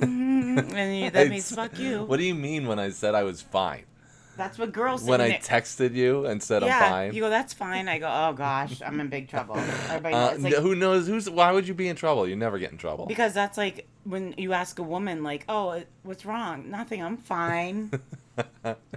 And that means fuck you. What do you mean when I said I was fine? That's what girls say. When I texted you and said I'm fine? You go, that's fine. I go, oh gosh, I'm in big trouble. Everybody knows. It's like, who knows? Why would you be in trouble? You never get in trouble. because that's like when you ask a woman, like, oh, what's wrong? Nothing, I'm fine.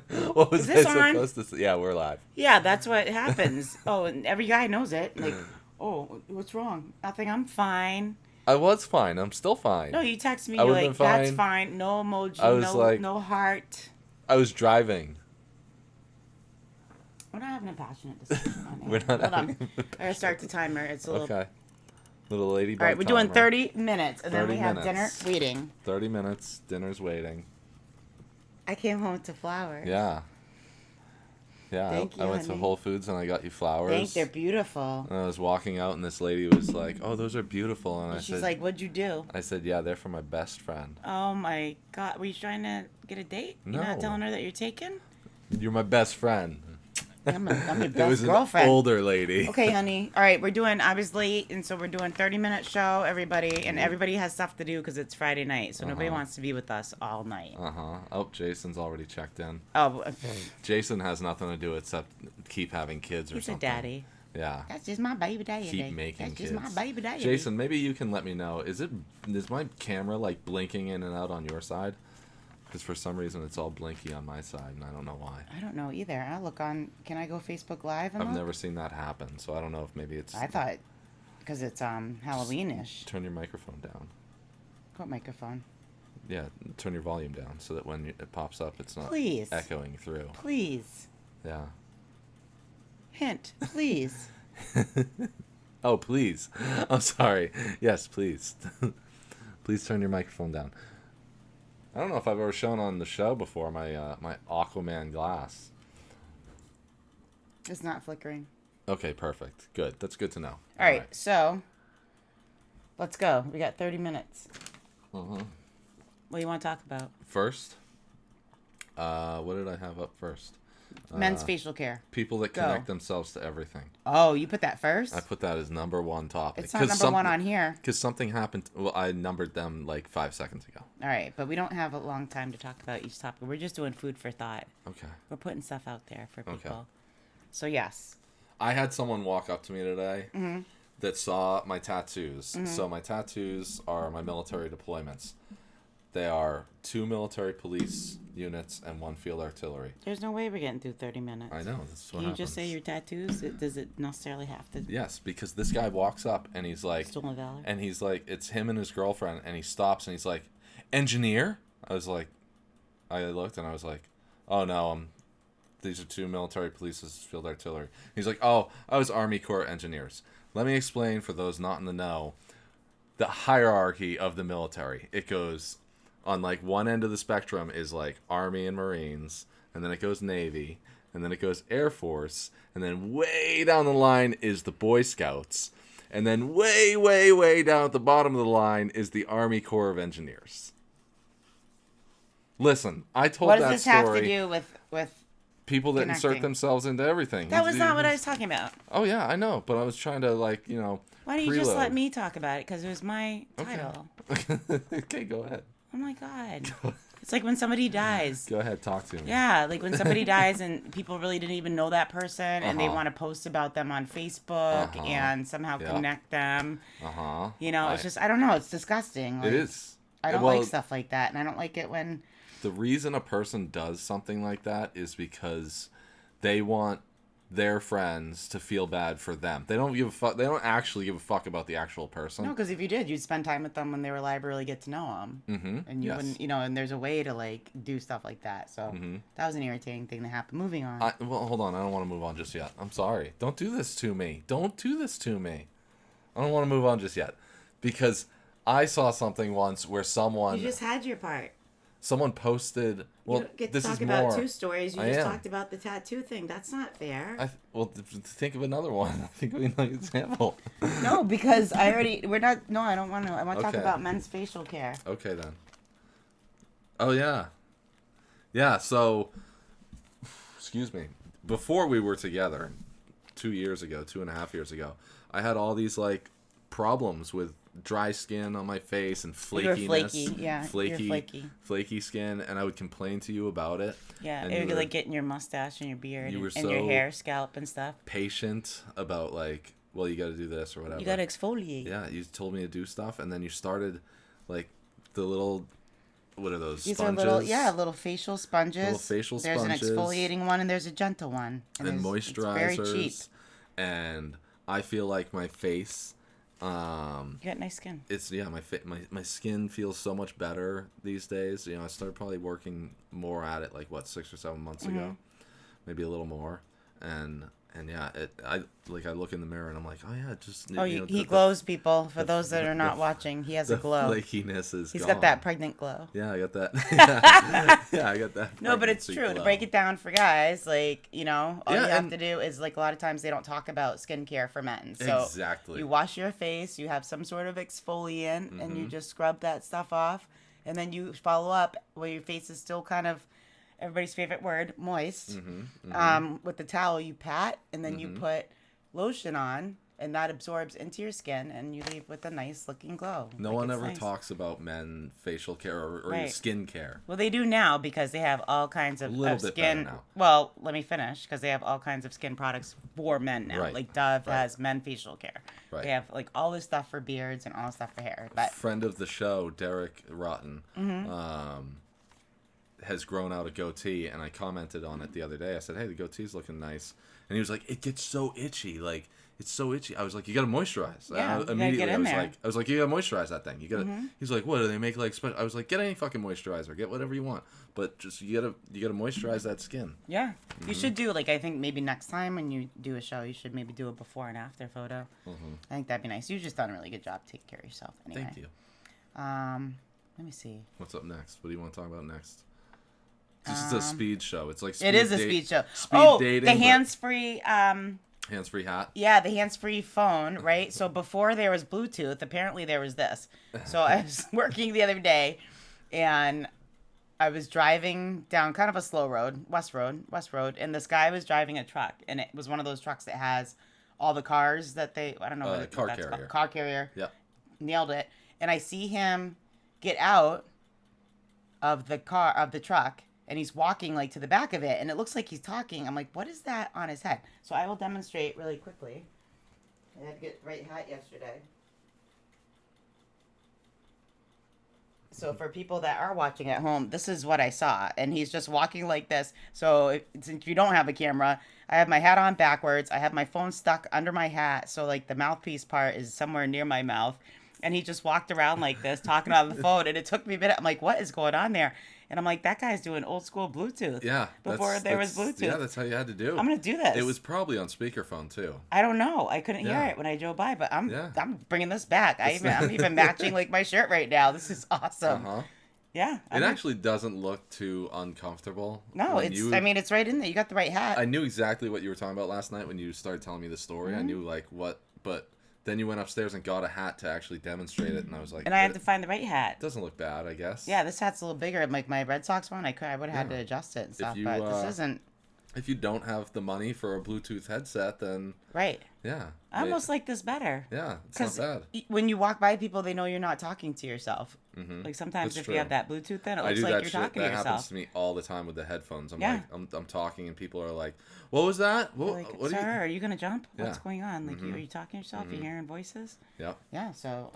What was Is this I on? supposed to say? Yeah, we're live. Yeah, that's what happens. Oh, and every guy knows it. Like, oh, what's wrong? Nothing, I'm fine. I was fine. I'm still fine. No, you text me, I you're would've like, been that's fine. fine. No emoji, I was like- no heart. I was driving. We're not having a passionate discussion on here. We're not Hold having on. I gotta start the timer. It's a little... Okay. Little ladybug All right, we're doing timer. 30 minutes, and then 30 we have minutes. dinner waiting. 30 minutes. Dinner's waiting. I came home to flowers. Yeah. Yeah. Thank you, I went to honey. Whole Foods and I got you flowers. Thanks, they're beautiful. And I was walking out and this lady was like, "Oh, those are beautiful." And I She's said, like, what'd you do? I said, "Yeah, they're for my best friend." Oh my God, were you trying to get a date? You're not No. telling her that you're taking? You're my best friend. I'm your It best was girlfriend. an older lady. Okay, honey. All right, I was late, and so we're doing 30-minute show, everybody, and everybody has stuff to do because it's Friday night, so nobody wants to be with us all night. Oh, Jason's already checked in. Oh, Jason has nothing to do except keep having kids or he's a something. daddy. Yeah. That's just my baby daddy. Keep making That's kids. just my baby daddy. Jason, maybe you can let me know. Is my camera like blinking in and out on your side? Because for some reason it's all blinky on my side, and I don't know why. I don't know either. I'll look on. Can I go Facebook Live and I've look? never seen that happen, so I don't know if maybe it's. I thought because it's Halloween-ish. Turn your microphone down. What microphone? Yeah, turn your volume down so that when it pops up, it's not Please. echoing through. Please. Yeah. Hint. Please. Oh, please. I'm sorry. Yes, please. Please turn your microphone down. I don't know if I've ever shown on the show before my my Aquaman glass. It's not flickering. Okay, perfect. Good. That's good to know. All right, so let's go. We got 30 minutes. Uh-huh. What do you want to talk about? First, what did I have up first? Men's facial care. People that Go. connect themselves to everything. Oh, you put that first? I put that as number one topic. It's not number one on here. Because something happened. Well, I numbered them like 5 seconds ago. All right, but we don't have a long time to talk about each topic. We're just doing food for thought. Okay. We're putting stuff out there for people. Okay. So, yes. I had someone walk up to me today that saw my tattoos. So my tattoos are my military deployments. They are 2 military police units and 1 field artillery. There's no way we're getting through 30 minutes. I know. This is what Can you just say happens. your tattoos? Does it necessarily have to? Yes, because this guy walks up and he's like, Stolen valor? and he's like, it's him and his girlfriend, and he stops and he's like, engineer? I was like, I looked and I was like, oh no, these are 2 military police, this is field artillery. He's like, oh, I was Army Corps engineers. Let me explain for those not in the know, the hierarchy of the military. It goes on like one end of the spectrum is like Army and Marines, and then it goes Navy, and then it goes Air Force, and then way down the line is the Boy Scouts, and then way, way, way down at the bottom of the line is the Army Corps of Engineers. Listen, I told What that does this story. have to do with... People that insert connecting? themselves into everything. That was not what I was talking about. Oh yeah, I know, but I was trying to like, Why don't you just preload. let me talk about it? Because it was my title. Okay, go ahead. Oh my God. It's like when somebody dies. Go ahead, talk to me. Yeah, like when somebody dies and people really didn't even know that person and they Uh-huh. want to post about them on Facebook Uh-huh. and somehow Yeah. connect them. Uh-huh. It's just, I don't know, it's disgusting. Like, It is. I don't Well, like stuff like that, and I don't like it when... The reason a person does something like that is because they want their friends to feel bad for them. They don't give a fuck. They don't actually give a fuck about the actual person. No, because if you did, you'd spend time with them when they were alive, really get to know them. Mm-hmm. And you Yes. wouldn't, and there's a way to, like, do stuff like that. So that was an irritating thing to happen. Moving on. Well, hold on. I don't want to move on just yet. I'm sorry. Don't do this to me. Don't do this to me. I don't want to move on just yet. Because I saw something once where someone... You just had your part. Someone posted... Well, you don't get to this talk is about more. 2 stories. You I just am. talked about the tattoo thing. That's not fair. Think of another one. Think of another example. No, because I already... We're not... No, I don't want to. I want to talk Okay. about men's facial care. Okay, then. Oh, yeah. Yeah, so... Excuse me. Before we were together, 2.5 years ago, I had all these, like, problems with dry skin on my face and You were flakiness. flaky, yeah. Flaky, You're flaky. flaky skin, and I would complain to you about it. Yeah, and it you would were like getting your mustache and your beard you were and your so hair, scalp and stuff. patient about like, well, you got to do this or whatever. You gotta exfoliate. Yeah, you told me to do stuff, and then you started like the little. What are those? These sponges? are little facial sponges. Little facial There's sponges. an exfoliating one and there's a gentle one. And it's moisturizers. very cheap. And I feel like my face. You got nice skin. It's my skin feels so much better these days. You know, I started probably working more at it like 6 or 7 months ago, maybe a little more, and yeah, I look in the mirror and I'm like, oh yeah, just He glows, people. For those that are not watching, he has a glow. Flakiness is He's gone. got that pregnant glow. Yeah, I got that. Yeah, I got that. No, but it's pregnancy true. glow. To break it down for guys, like, all Yeah, you have and- to do is, like, a lot of times they don't talk about skincare for men. So Exactly. you wash your face, you have some sort of exfoliant, and you just scrub that stuff off, and then you follow up where your face is still kind of everybody's favorite word, moist. With the towel, you pat, and then you put lotion on, and that absorbs into your skin, and you leave with a nice looking glow. No Like, one it's ever nice. talks about men facial care or Right. skin care. Well, they do now because they have all kinds of, Little of bit skin. better now. Well, let me finish because they have all kinds of skin products for men now. Right. Like Dove Right. has men facial care. Right. They have like all this stuff for beards and all this stuff for hair. But Friend of the show, Derek Rotten, has grown out a goatee, and I commented on it the other day. I said, hey, the goatee's looking nice. And he was like, it gets so itchy. Like, it's so itchy. I was like, you got to moisturize. Yeah, you gotta Immediately, get in there. I was like, you got to moisturize that thing. You got to. He's like, what do they make like? I was like, get any fucking moisturizer. Get whatever you want. But just you gotta moisturize that skin. yeah, you should do like I think maybe next time when you do a show, you should maybe do a before and after photo. I think that'd be nice. You've just done a really good job taking care of yourself. Anyway. Thank you. Let me see. What's up next? What do you want to talk about next? This is a speed show. It's like It is a speed show. Dating, the hands-free. hands-free hat. Yeah, the hands-free phone, right? So before there was Bluetooth, apparently there was this. So I was working the other day, and I was driving down kind of a slow road, West Road, and this guy was driving a truck, and it was one of those trucks that has all the cars that I don't know what Car that's carrier. called. Car carrier. Yep. Nailed it. And I see him get out of the truck, and he's walking like to the back of it, and it looks like he's talking. I'm like, what is that on his head? So I will demonstrate really quickly. I had to get the right hat yesterday. So for people that are watching at home, this is what I saw, and he's just walking like this. So since you don't have a camera, I have my hat on backwards. I have my phone stuck under my hat, so like the mouthpiece part is somewhere near my mouth. And he just walked around like this, talking on the phone, and it took me a minute. I'm like, what is going on there? And I'm like, that guy's doing old school Bluetooth. Yeah. Before there was Bluetooth. Yeah, that's how you had to do. I'm gonna do this. It was probably on speakerphone too. I don't know. I couldn't hear Yeah. it when I drove by, but I'm Yeah. bringing this back. I'm even matching like my shirt right now. This is awesome. Uh-huh. Yeah. It actually doesn't look too uncomfortable. No, when it's right in there. You got the right hat. I knew exactly what you were talking about last night when you started telling me the story. I knew like what, but then you went upstairs and got a hat to actually demonstrate it, and I was like, and I had to find the right hat. It doesn't look bad, I guess. Yeah, this hat's a little bigger. Like my Red Sox one, I would have had to Yeah. adjust it and stuff, you, but this isn't. If you don't have the money for a Bluetooth headset, then Right. yeah. I almost like this better. Yeah, it's not bad. When you walk by people, they know you're not talking to yourself. Mm-hmm. Like sometimes That's if true. you have that Bluetooth, then it I looks do like that you're shit. talking That to happens yourself. to me all the time with the headphones. I'm Yeah. like, I'm talking, and people are like, "What was that? What? Like, what sir, are you?" are you gonna jump? What's Yeah. going on? Like, are you talking to yourself? You hearing voices? Yep. Yeah. So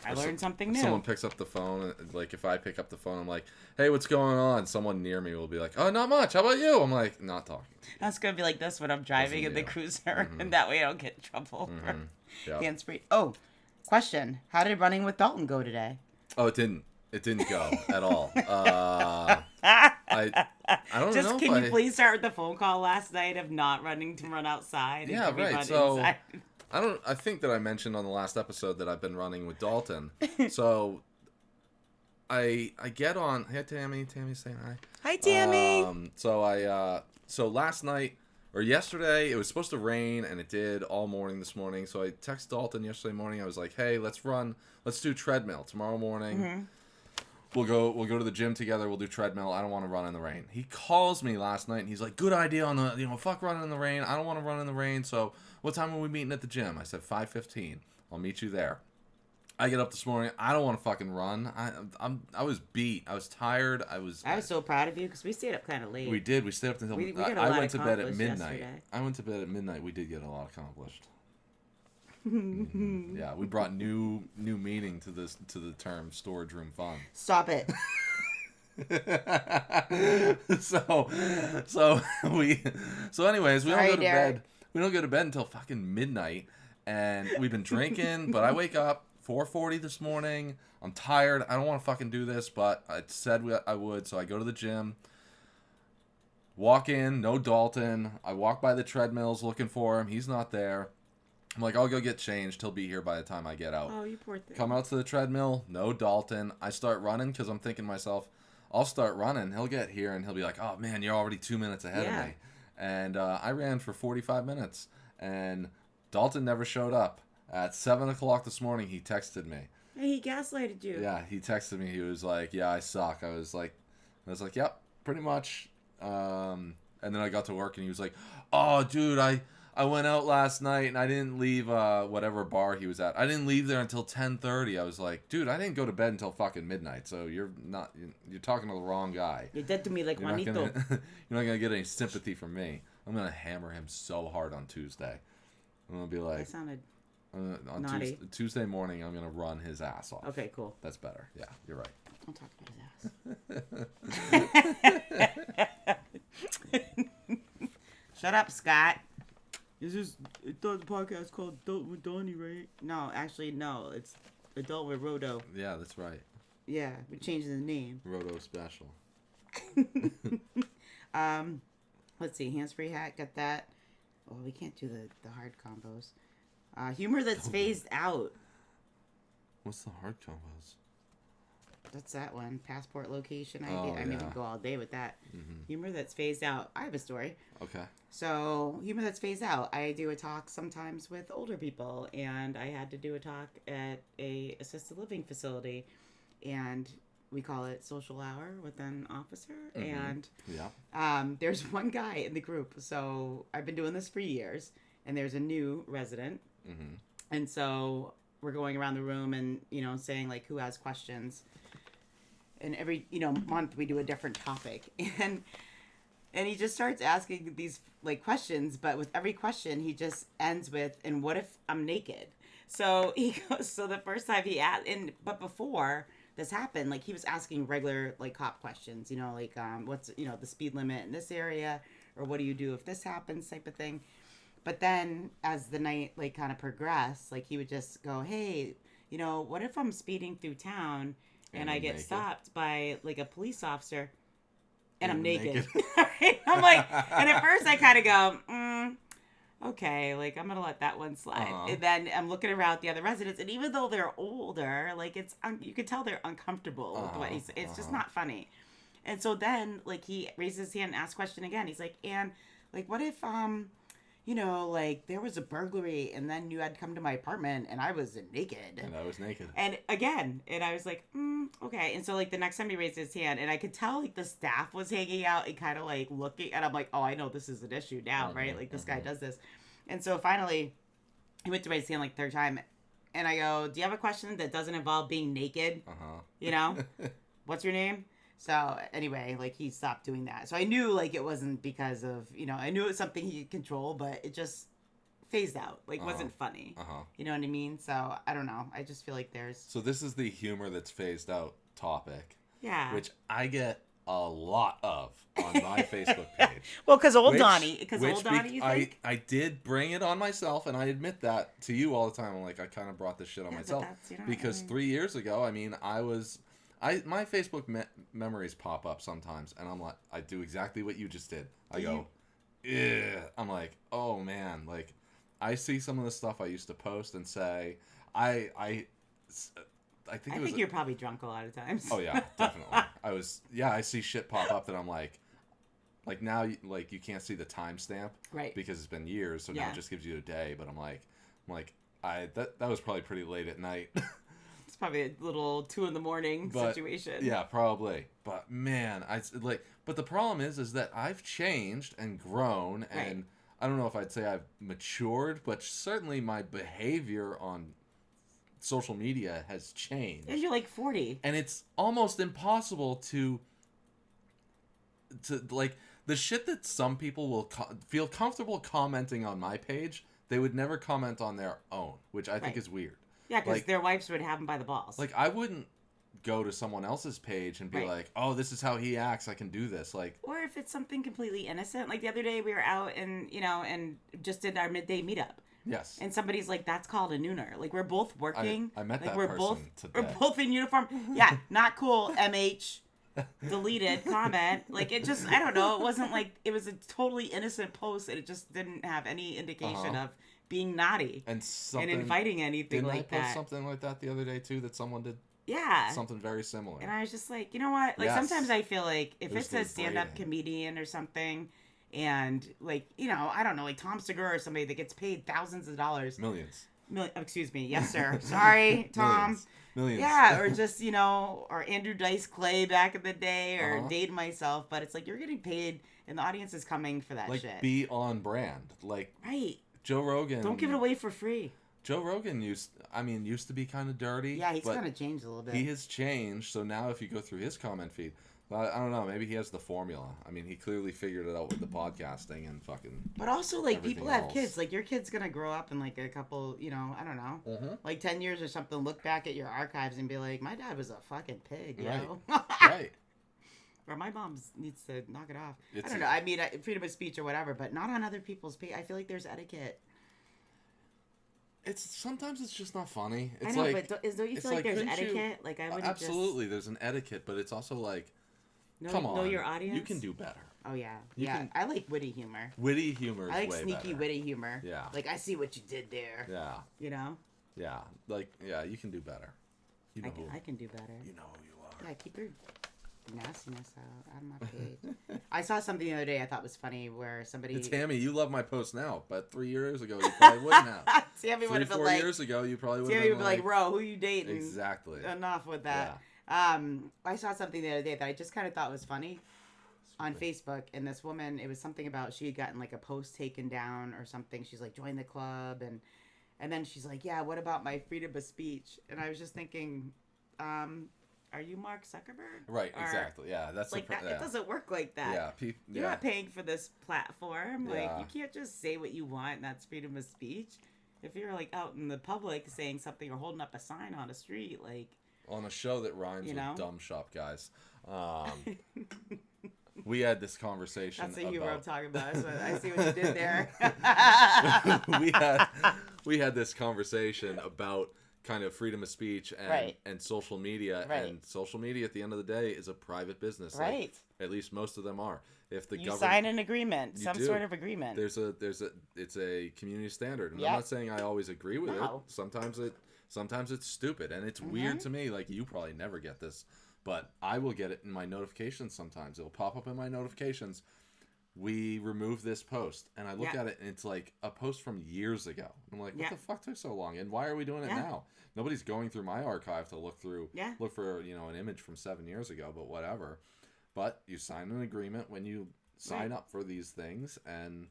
I Or learned something new. Someone picks up the phone, like if I pick up the phone, I'm like, "Hey, what's going on?" Someone near me will be like, "Oh, not much. How about you?" I'm like, "Not talking." That's gonna be like this when I'm driving in the you. cruiser, and that way I don't get in trouble for Yeah. hands free. Oh, question: how did running with Dalton go today? Oh, it didn't. It didn't go at all. I don't Just know. can if you please start with the phone call last night of not running to run outside? Yeah, and can we right, run so- inside? I think that I mentioned on the last episode that I've been running with Dalton. So I get on. Hey, Tammy. Tammy's saying hi. Hi, Tammy. So last night or yesterday it was supposed to rain, and it did all morning this morning. So I texted Dalton yesterday morning. I was like, hey, let's do treadmill tomorrow morning. We'll go to the gym together. We'll do treadmill. I don't want to run in the rain. He calls me last night and he's like, good idea on the, fuck running in the rain. I don't want to run in the rain. So what time are we meeting at the gym? I said 5:15. I'll meet you there. I get up this morning. I don't want to fucking run. I was beat. I was tired. I was so proud of you because we stayed up kind of late. We did. We stayed up until we got a I lot went to bed at accomplished midnight. yesterday. I went to bed at midnight. We did get a lot accomplished. Yeah, we brought new meaning to the term storage room fun. Stop it. so anyways, we Sorry, don't go to Derek. bed. We don't go to bed until fucking midnight, and we've been drinking. But I wake up 4:40 this morning. I'm tired. I don't want to fucking do this, but I said I would, so I go to the gym. Walk in, no Dalton. I walk by the treadmills looking for him. He's not there. I'm like, I'll go get changed. He'll be here by the time I get out. Oh, you poor thing. Come out to the treadmill, no Dalton. I start running because I'm thinking to myself, I'll start running. He'll get here and he'll be like, oh man, you're already 2 minutes ahead of me. And I ran for 45 minutes and Dalton never showed up. At 7 o'clock this morning, he texted me. Hey, he gaslighted you. Yeah, he texted me. He was like, yeah, I suck. I was like, yep, pretty much. And then I got to work and he was like, oh, dude, I went out last night and I didn't leave whatever bar he was at. I didn't leave there until 10:30. I was like, dude, I didn't go to bed until fucking midnight. So you're talking to the wrong guy. You're dead to me like Juanito. You're not gonna get any sympathy from me. I'm gonna hammer him so hard on Tuesday. I'm gonna be like, That sounded on naughty. Tuesday morning, I'm gonna run his ass off. Okay, cool. That's better. Yeah, you're right. Don't talk about his ass. Shut up, Scott. This is the podcast called Adult with Donnie, right? No, actually, no. It's Adult with RoDo. Yeah, that's right. Yeah, we changed the name. RoDo special. Let's see. Hands-free hat. Got that. Oh, we can't do the hard combos. Humor that's phased out. What's the hard combos? That's that one. Passport location ID. Oh, I mean, we yeah. could go all day with that. Mm-hmm. Humor that's phased out. I have a story. Okay. So, humor that's phased out. I do a talk sometimes with older people, and I had to do a talk at a assisted living facility, and we call it social hour with an officer. Mm-hmm. And Yeah. there's one guy in the group. So I've been doing this for years, and there's a new resident, Mm-hmm. and so we're going around the room and saying like who has questions. And every month we do a different topic, and he just starts asking these like questions, but with every question he just ends with, "And what if I'm naked?" So he goes. So the first time he asked, but before this happened, like he was asking regular like cop questions, like what's the speed limit in this area, or what do you do if this happens, type of thing. But then as the night like kind of progressed, like he would just go, "Hey, what if I'm speeding through town?" And I get stopped by like a police officer and I'm naked. I'm like, and at first I kind of go, okay, like I'm going to let that one slide. Uh-huh. And then I'm looking around the other residents, and even though they're older, like you could tell they're uncomfortable with what he's, it's just not funny. And so then like he raises his hand and asks a question again. He's like, and like, what if, like there was a burglary and then you had come to my apartment and I was naked. And I was naked. And again, and I was like, okay. And so like the next time he raised his hand, and I could tell like the staff was hanging out and kind of like looking, and I'm like, oh, I know this is an issue now, right? Like this guy does this. And so finally he went to raise his hand like third time, and I go, do you have a question that doesn't involve being naked? What's your name? So anyway, like he stopped doing that. So I knew like it wasn't because of, I knew it was something he could control, but it just phased out. Like wasn't funny. You know what I mean? So I don't know. I just feel like there's. So this is the humor that's phased out topic. Yeah. Which I get a lot of on my Facebook page. Well, because old Donnie, you think? I did bring it on myself, and I admit that to you all the time. I'm like, I kind of brought this shit on myself. Because 3 years ago, I mean, my Facebook memories pop up sometimes, and I'm like, I do exactly what you just did. I go, yeah. I'm like, oh man, like, I see some of the stuff I used to post and say, I think you're probably drunk a lot of times. Oh yeah, definitely. I see shit pop up that I'm like now, like you can't see the timestamp, right? Because it's been years, so now it just gives you a day. But I'm like, that was probably pretty late at night. It's probably a little 2 a.m. situation. Yeah, probably. But man, but the problem is that I've changed and grown, and I don't know if I'd say I've matured, but certainly my behavior on social media has changed. And you're like 40. And it's almost impossible to like the shit that some people will feel comfortable commenting on my page, they would never comment on their own, which I think is weird. Yeah, because like, their wives would have them by the balls. Like, I wouldn't go to someone else's page and be like, oh, this is how he acts, I can do this. Like, or if it's something completely innocent. Like the other day we were out and, and just did our midday meetup. Yes. And somebody's like, that's called a nooner. Like, we're both working. I met like, that we're person today. We're both in uniform. Yeah, not cool, MH. Deleted comment. Like, it just, I don't know. It wasn't like, it was a totally innocent post and it just didn't have any indication of being naughty and inviting anything like that. Didn't I post something like that the other day too, that someone did? Yeah. Something very similar. And I was just like, you know what? Like, sometimes I feel like if it's a stand-up comedian or something, and like, I don't know, like Tom Segura or somebody that gets paid thousands of dollars. Millions. Excuse me. Yes, sir. Sorry, Tom. Millions. Yeah, or just, or Andrew Dice Clay back in the day, or dating myself. But it's like, you're getting paid and the audience is coming for that shit. Be on brand. Like, right. Joe Rogan. Don't give it away for free. Joe Rogan used to be kind of dirty. Yeah, he's kind of changed a little bit. He has changed. So now if you go through his comment feed, I don't know, maybe he has the formula. I mean, he clearly figured it out with the podcasting and fucking. But also, like, people have kids. Like, your kid's gonna grow up in like a couple, I don't know, like 10 years or something. Look back at your archives and be like, my dad was a fucking pig, yo. Right. Or my mom needs to knock it off. I don't know. I mean, freedom of speech or whatever, but not on other people's page. I feel like there's etiquette. Sometimes it's just not funny. It's I know, like, but don't you feel like there's etiquette? Like, I would absolutely, there's an etiquette, but it's also like, come on, know your audience. You can do better. Oh yeah, I like witty humor. Witty humor. I like way sneaky better. witty humor. Yeah. Like, I see what you did there. Yeah. Yeah. Like, yeah, you can do better. I can do better. You know who you are. Yeah, keep your nastiness out of my page. I saw something the other day I thought was funny where somebody. Tammy, you love my post now, but 3 years ago you probably wouldn't have. Tammy would have been 4 like. years ago you probably would have Tammy been would be like, "Bro, who you dating?" Exactly. Enough with that. Yeah. I saw something the other day that I just kind of thought was funny on Facebook, and this woman, it was something about she had gotten like a post taken down or something. She's like, join the club, and then she's like, yeah, what about my freedom of speech? And I was just thinking, are you Mark Zuckerberg? Right, exactly. Yeah, that's like that. It doesn't work like that. Yeah, you're not paying for this platform. Yeah. Like, you can't just say what you want, and that's freedom of speech. If you're like out in the public saying something or holding up a sign on a street, like on a show that rhymes with dumb shop guys. We had this conversation. That's the humor I'm talking about. So I see what you did there. we had this conversation about kind of freedom of speech and social media. Right. And social media, at the end of the day, is a private business. Right. Like, at least most of them are. If the you government sign an agreement, sort of agreement. It's a community standard, and I'm not saying I always agree with it. Sometimes it's stupid, and it's weird to me. Like, you probably never get this, but I will get it in my notifications sometimes. It'll pop up in my notifications. We removed this post, and I look at it, and it's like a post from years ago. I'm like, what the fuck took so long, and why are we doing it now? Nobody's going through my archive to look for an image from 7 years ago, but whatever. But you sign an agreement when you sign up for these things, and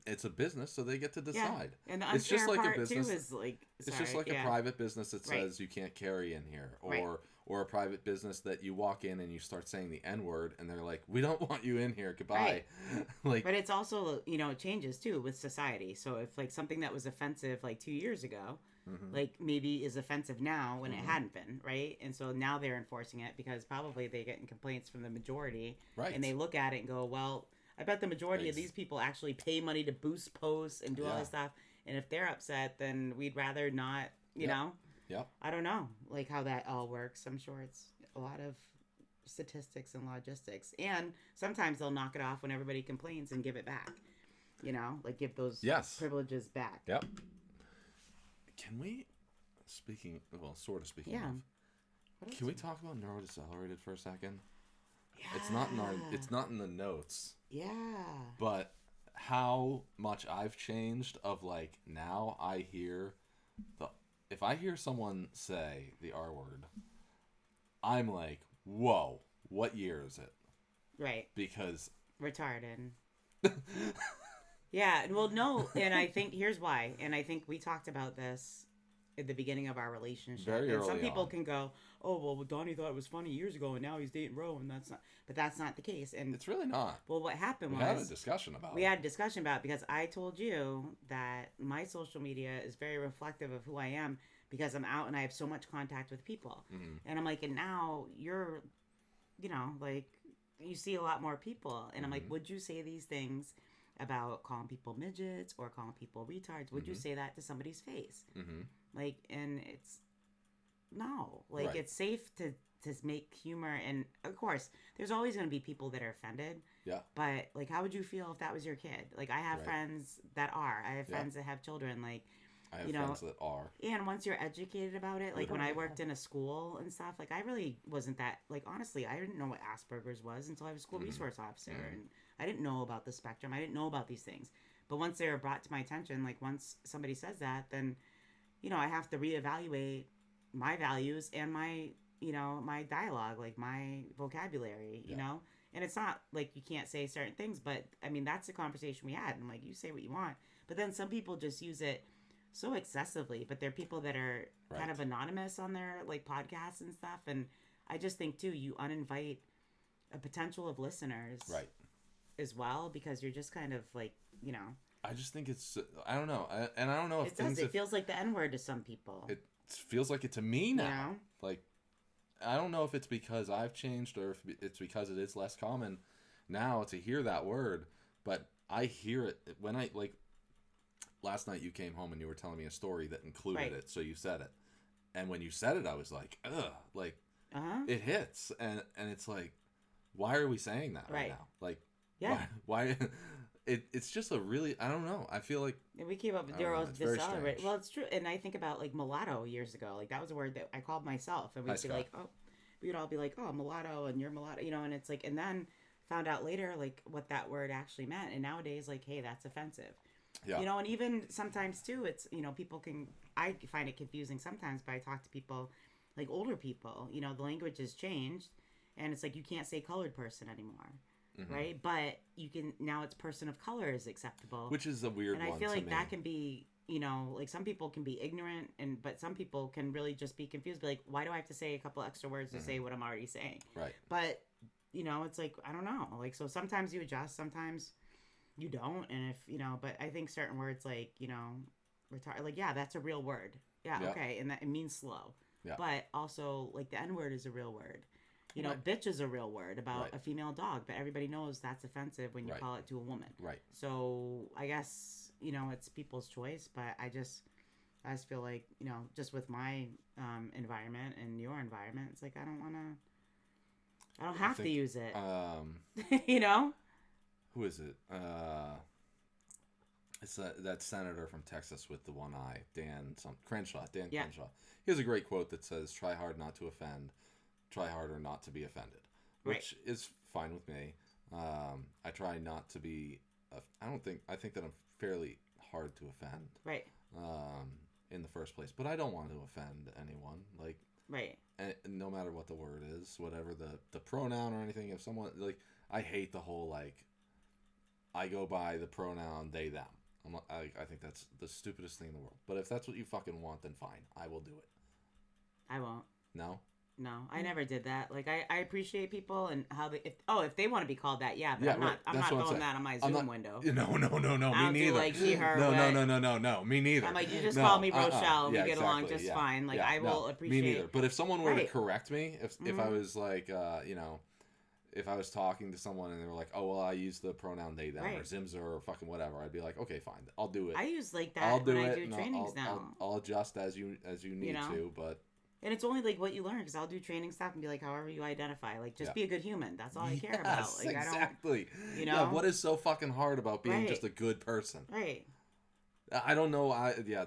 it's a business, so they get to decide. Yeah. And the unfair it's just like part a business. Too is like, it's just like a private business that says you can't carry in here, or a private business that you walk in and you start saying the N-word, and they're like, "We don't want you in here. Goodbye." Like, but it's also it changes too with society. So if like something that was offensive like 2 years ago. Like maybe is offensive now when it hadn't been, right? And so now they're enforcing it because probably they're getting complaints from the majority, and they look at it and go, well, I bet the majority of these people actually pay money to boost posts and do all this stuff, and if they're upset, then we'd rather not, you know? I don't know, like how that all works. I'm sure it's a lot of statistics and logistics, and sometimes they'll knock it off when everybody complains and give it back, like give those privileges back. Yep. Can we, sort of speaking of, can we talk about Neurodecelerated for a second? Yeah. It's not in the notes. Yeah. But how much I've changed of like, now I hear if I hear someone say the R word, I'm like, whoa, what year is it? Right. Because. Retarded. Yeah, well, no, and I think here's why, and I think we talked about this at the beginning of our relationship. Very And some early people on. can go, "Oh, well, Donnie thought it was funny years ago, and now he's dating Ro," and that's not. But that's not the case. And It's really not. well, what happened We had a was discussion about we it. had a discussion about it because I told you that my social media is very reflective of who I am because I'm out and I have so much contact with people. And I'm like, and now you're, like you see a lot more people. And I'm like, would you say these things about calling people midgets or calling people retards? Would you say that to somebody's face? Like, and it's no, like Right. it's safe to make humor. And of course, there's always going to be people that are offended. Yeah. But like, how would you feel if that was your kid? Like, I have Right. friends that are. I have Yeah. friends that have children. Like, I have friends that are. and once you're educated about it, like when I Literally worked in a school and stuff, like I really wasn't that. Like honestly, I didn't know what Asperger's was until I was a school resource officer, and I didn't know about the spectrum. I didn't know about these things. But once they were brought to my attention, like once somebody says that, then I have to reevaluate my values and my my dialogue, like my vocabulary, and it's not like you can't say certain things, but I mean that's the conversation we had, and like you say what you want, but then some people just use it so excessively. But there are people that are kind of Right. anonymous on their like podcasts and stuff, and I just think too you uninvite a potential of listeners Right. as well because you're just kind of like I just think it's. I don't know. And I don't know if it does things. it feels like the N-word to some people. It feels like it to me now. know? Like, I don't know if it's because I've changed or if it's because it is less common now to hear that word, but I hear it when I like. Last night you came home and you were telling me a story that included Right. it, so you said it, and when you said it, I was like, ugh, like Uh-huh. it hits, and it's like, why are we saying that right Right. now? Like, Yeah. why it's just a really, I don't know. I feel like And we came up with I don't know, Daryl it's very Decelerate. strange. Well, it's true. And I think about like mulatto years ago. Like that was a word that I called myself. And we'd Hi, be Scott. like, oh, we would all be like, oh, mulatto and you're mulatto, and it's like, and then found out later like what that word actually meant. And nowadays, like, hey, that's offensive. Yeah. And even sometimes too, it's, people can, I find it confusing sometimes, but I talk to people, like older people, the language has changed and it's like, you can't say colored person anymore. Right. But you can, now it's person of color is acceptable. Which is a weird And one I feel to like me. that can be, like some people can be ignorant but some people can really just be confused. Be like, why do I have to say a couple extra words to say what I'm already saying? Right. But, it's like, I don't know. Like, so sometimes you adjust, sometimes you don't. And if, but I think certain words like, retard, like, yeah, that's a real word. Yeah. Yeah. Okay. And that it means slow. Yeah. But also like the N word is a real word. Right. Bitch is a real word about Right. a female dog, but everybody knows that's offensive when you Right. call it to a woman. Right. So I guess, it's people's choice, but I just feel like, just with my environment and your environment, it's like, I don't have to think, use it, Um, who is it? It's that senator from Texas with the one eye, Dan Crenshaw. Dan Yeah. Crenshaw. He has a great quote that says, "Try hard not to offend, try harder not to be offended," which is fine with me. I try not to be. I think that I'm fairly hard to offend. Right. In the first place, but I don't want to offend anyone. Like, Right. and no matter what the word is, whatever the pronoun or anything. If someone like, I hate the whole like, I go by the pronoun they them. I think that's the stupidest thing in the world. But if that's what you fucking want, then fine, I will do it. I won't. No. No, I never did that. Like I appreciate people and how they if they want to be called that, yeah, but Yeah, I'm not right. I'm That's not what I'm throwing saying. that on my I'm Zoom not- window. No, I me don't do, neither. like, she, her, no, what. no, me neither. I'm like, you just No, call me Rochelle and we get along exactly, just fine. Like, yeah, I will no, appreciate. Me neither. But if someone were to Right. correct me, if I was like, if I was talking to someone and they were like, oh well, I use the pronoun they them or Right. Zimzer or fucking whatever, I'd be like, okay, fine, I'll do it. I use like I'll that do when it. I do And trainings now. I'll adjust as you need know? to, but. And it's only like what you learn because I'll do training stuff and be like, however you identify, like just Yeah. be a good human. That's all I care about. Yes, Like exactly. You Yeah, know? what is so fucking hard about being Right. just a good person? Right. I don't know.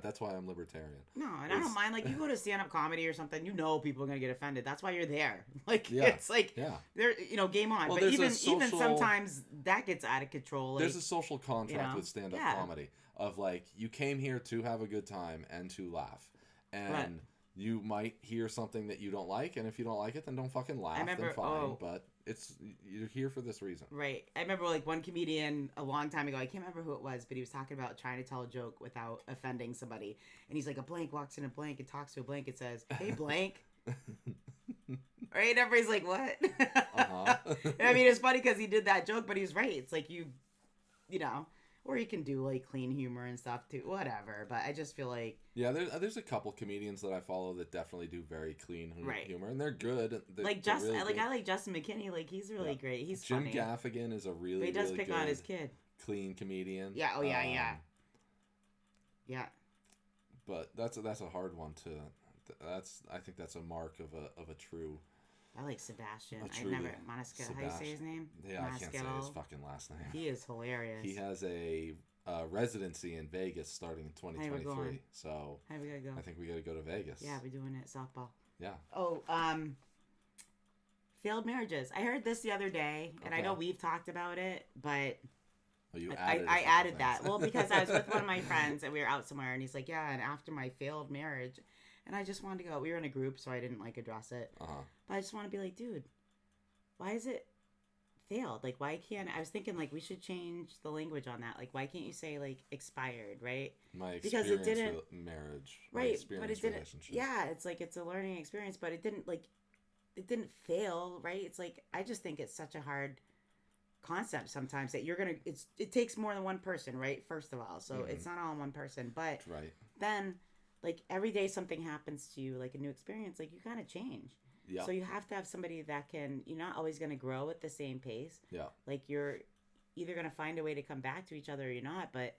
That's why I'm libertarian. No, and I don't mind. Like you go to stand up comedy or something, people are gonna get offended. That's why you're there. Like Yeah. it's like Yeah. they're game on. Well, but there's a even social- sometimes that gets out of control. Like, There's a social contract with stand-up yeah. comedy of like, you came here to have a good time and to laugh, and Right. You might hear something that you don't like, and if you don't like it, then don't fucking laugh. remember- then fine. oh. But you're here for this reason. Right. I remember like one comedian a long time ago. I can't remember who it was, but he was talking about trying to tell a joke without offending somebody. And he's like, a blank walks in a blank and talks to a blank and says, "Hey, blank." Right? Everybody's like, "What?" Uh-huh. I mean, it's funny because he did that joke, but he's right. It's like you know, or you can do like clean humor and stuff too, whatever. But I just feel like Yeah, there's a couple comedians that I follow that definitely do very clean Right. humor, and they're good. like They're Justin, really like good. I like Justin McKinney. Like he's really great. He's Jim funny. Gaffigan is a really But he does really pick good on his kid. clean comedian. Yeah. Oh yeah. Yeah. Yeah. But that's a hard one to. I think that's a mark of a true. I like Sebastian. I've true never Monisca. How do you say his name? Yeah, I can't say his fucking last name. He is hilarious. He has a residency in Vegas starting in 2023. So How we gotta go? I think we got to go to Vegas. Yeah, we're doing it softball. Yeah. Oh, failed marriages. I heard this the other day, and I know we've talked about it, but Well, you I added added that. Well, because I was with one of my friends and we were out somewhere, and he's like, "Yeah," and after my failed marriage, and I just wanted to go. We were in a group, so I didn't like address it. Uh-huh. But I just want to be like, dude, why is it failed? Like, why can't I was thinking like we should change the language on that. Like, why can't you say like expired, right? My Because experience it didn't with marriage. My right, but experience it didn't. relationship. Yeah, it's like it's a learning experience, but it didn't fail, right? It's like I just think it's such a hard concept sometimes that you're gonna. It takes more than one person, right? First of all, so it's not all in one person, but Right. then like every day something happens to you, like a new experience, like you kind of change. Yeah. So you have to have somebody that can. You're not always going to grow at the same pace. Yeah. Like you're either going to find a way to come back to each other or you're not. But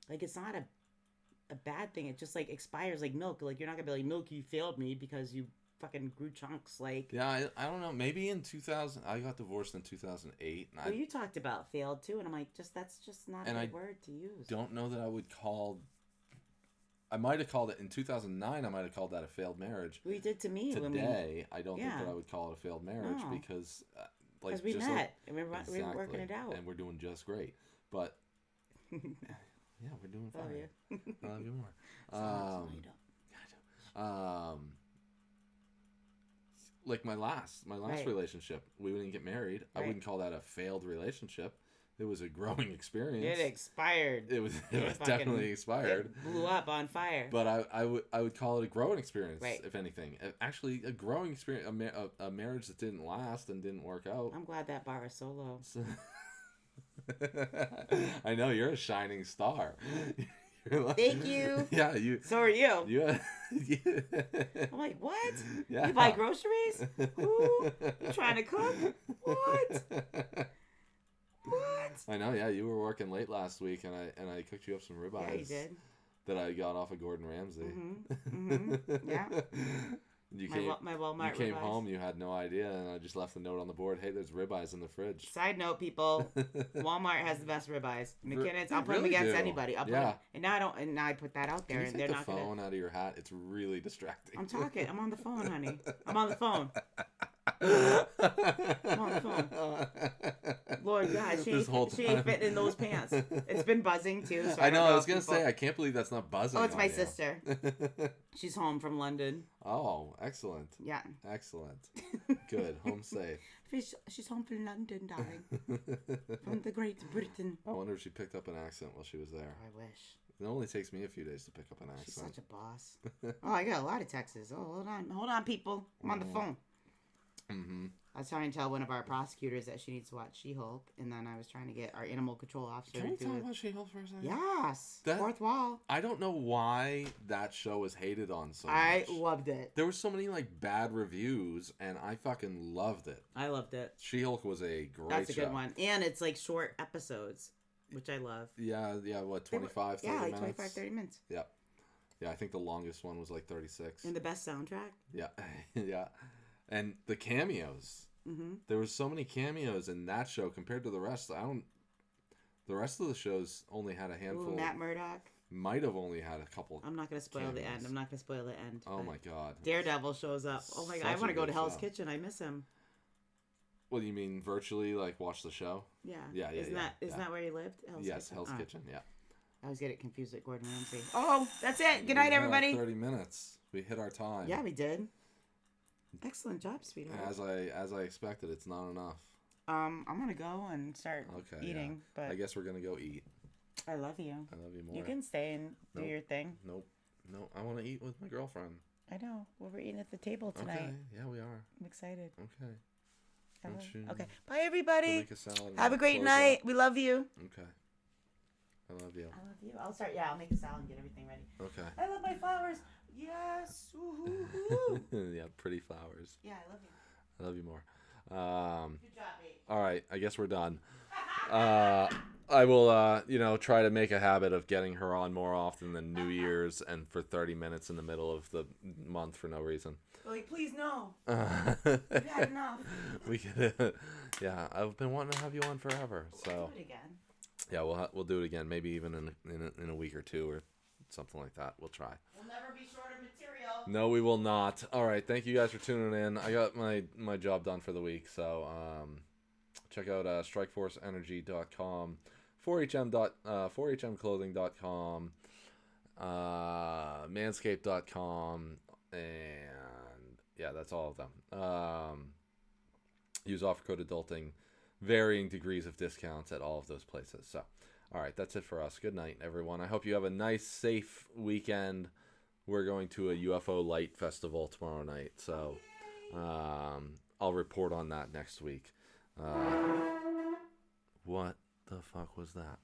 like it's not a bad thing. It just like expires like milk. Like you're not going to be like, "Milk, you failed me because you fucking grew chunks." Like Yeah, I don't know. Maybe in 2000, I got divorced in 2008. And well, you talked about failed too, and I'm like, that's just not a good word to use. Don't know that I would call. I might have called it in 2009. I might have called that a failed marriage. We did to me Today, I don't think that I would call it a failed marriage No. because, because we just met and we're exactly, working it out. and we're doing just great. But yeah, we're doing fine. Love you. I love you more. No, you don't. Like my last Right. relationship, we didn't get married. I Right. wouldn't call that a failed relationship. It was a growing experience. It expired. It was fucking- definitely expired. It blew up on fire. But I would call it a growing experience, Right. if anything. Actually, a growing experience, a marriage that didn't last and didn't work out. I'm glad that bar is so low. So- I know you're a shining star. You're like- Thank you. Yeah, you. So are you. You. I'm like, what? Yeah. You buy groceries? Who? You trying to cook? What? What? I know. Yeah, you were working late last week, and I cooked you up some ribeyes. Yeah, you did. That I got off of Gordon Ramsay. Yeah. You My came, my Walmart you came ribeyes. home, you had no idea, and I just left a note on the board. Hey, there's ribeyes in the fridge. Side note, people, Walmart has the best ribeyes. McKinnon's, they I'll put really them against do. anybody. I'll put Yeah. them, and now I don't, and now I put that out there, Can you and take they're the not phone gonna. out of your hat? It's really distracting. I'm talking. I'm on the phone, honey. I'm on the phone. I'm on the phone. Lord God, she This whole ain't, she ain't time. fitting in those pants. It's been buzzing too. So I don't know. I was if gonna people- say I can't believe that's not buzzing. Oh, it's on my you. sister. She's home from London. Oh, excellent, Yeah. excellent, good, home safe. She's home from London, darling. From the Great Britain. I wonder if she picked up an accent while she was there. I wish. It only takes me a few days to pick up an She's accent. such a boss. Oh, I got a lot of texts. Oh, hold on, people. I'm on the phone. Mm-hmm. I was trying to tell one of our prosecutors that she needs to watch She-Hulk, and then I was trying to get our animal control officer Can we to talk do it. about She-Hulk for a second? Yes, That- fourth wall. I don't know why that show is hated on so I much. loved it. There were so many like bad reviews, and I fucking loved it. I loved it. She-Hulk was a great That's a show. good one, and it's like short episodes, which I love. Yeah, what, They were- 25, 30 yeah, like minutes? 25, 30 minutes. Yeah. Yeah, I think the longest one was like 36. And the best soundtrack. Yeah, yeah. And the cameos. Mm-hmm. There was so many cameos in that show compared to the rest. The rest of the shows only had a handful. Ooh, Matt Murdock. Might have only had a couple. I'm not gonna spoil the cameos. end. I'm not gonna spoil the end. Oh but my god. Daredevil shows up. Oh my god, I Such want to a go to good Hell's show. Kitchen. I miss him. What do you mean virtually? Like watch the show? Yeah. Yeah, Isn't yeah, that yeah. that where he lived? Hell's Yes, Kitchen. Hell's All right. Kitchen. Yeah. I always get it confused with Gordon Ramsay. Oh, that's it. Good We night, hit our everybody. 30 minutes. We hit our time. Yeah, we did. Excellent job, sweetheart. As I expected, it's not enough. I'm gonna go and start eating, Yeah. but I guess we're gonna go eat. I love you. I love you more. You can stay and do Nope. your thing. Nope. No, I want to eat with my girlfriend. I know. Well, we're eating at the table tonight. Okay. Yeah, we are. I'm excited. Okay. Okay. Bye, everybody. Make a salad. Have a great night. We love you. Okay. I love you. I love you. I'll start. Yeah, I'll make a salad and get everything ready. Okay. I love my flowers. Yes. Woo-hoo-hoo. Yeah, pretty flowers. Yeah, I love you. I love you more. Good job, babe. All right, I guess we're done. I will, try to make a habit of getting her on more often than New Year's and for 30 minutes in the middle of the month for no reason. Like, please, no. You've had enough. We could, yeah, I've been wanting to have you on forever. So Do it again. yeah, we'll do it again. Maybe even in a week or two or something like that. We'll try. We'll never be short of material. No, we will not. All right, thank you guys for tuning in. I got my job done for the week, so check out strikeforceenergy.com, 4hmclothing.com, manscaped.com, and yeah, that's all of them. Use offer code adulting, varying degrees of discounts at all of those places. So, all right, that's it for us. Good night, everyone. I hope you have a nice, safe weekend. We're going to a UFO Light Festival tomorrow night, so I'll report on that next week. What the fuck was that?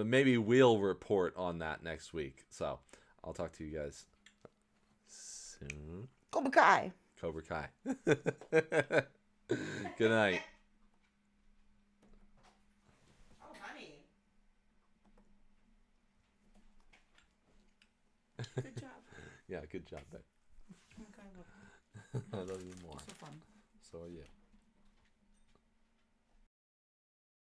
Maybe we'll report on that next week. So I'll talk to you guys soon. Cobra Kai. Cobra Kai. Good night. Oh, honey. Good job. Yeah, good job, babe. Okay, I love you more. so fun. So are you.